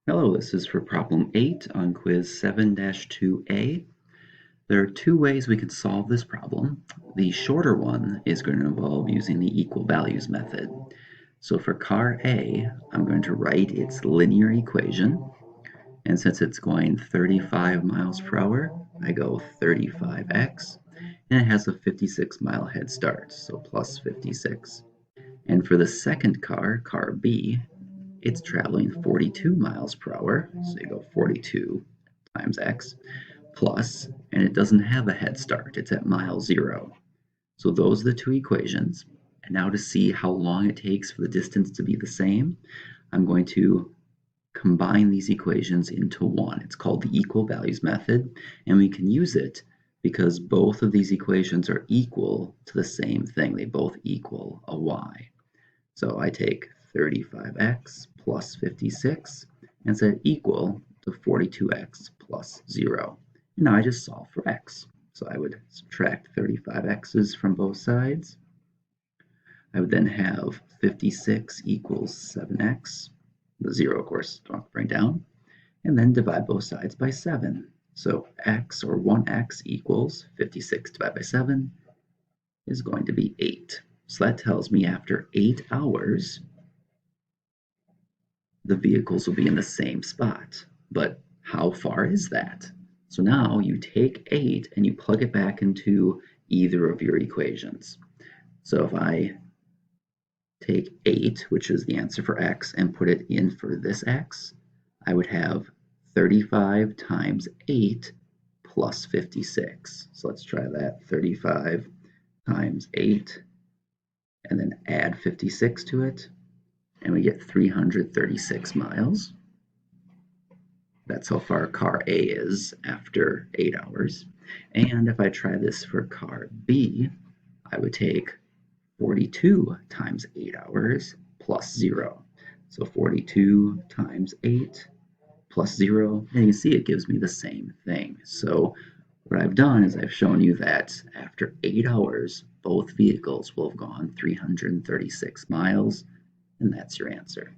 Hello, this is for problem 8 on quiz 7-2A. There are two ways we can solve this problem. The shorter one is going to involve using the equal values method. So for car A, I'm going to write its linear equation, and since it's going 35 miles per hour, I go 35x, and it has a 56-mile head start, so plus 56. And for the second car, car B, it's traveling 42 miles per hour, so you go 42 times x plus, and it doesn't have a head start, it's at mile 0. So those are the two equations. And now to see how long it takes for the distance to be the same, I'm going to combine these equations into one. It's called the equal values method, and we can use it because both of these equations are equal to the same thing. They both equal a y. So I take 35x plus 56 and set equal to 42x plus 0. And now I just solve for x. So I would subtract 35x's from both sides. I would then have 56 equals 7x. The 0, of course, don't bring down. And then divide both sides by 7. So x, or 1x, equals 56 divided by 7 is going to be 8. So that tells me after 8 hours, the vehicles will be in the same spot. But how far is that? So now you take 8 and you plug it back into either of your equations. So if I take 8, which is the answer for x, and put it in for this x, I would have 35 times 8 plus 56. So let's try that. 35 times 8, and then add 56 to it, and we get 336 miles. That's how far car A is after 8 hours. And if I try this for car B, I would take 42 times 8 hours plus 0. So 42 times 8 plus 0, and you can see it gives me the same thing. So what I've done is I've shown you that after 8 hours, both vehicles will have gone 336 miles, and that's your answer.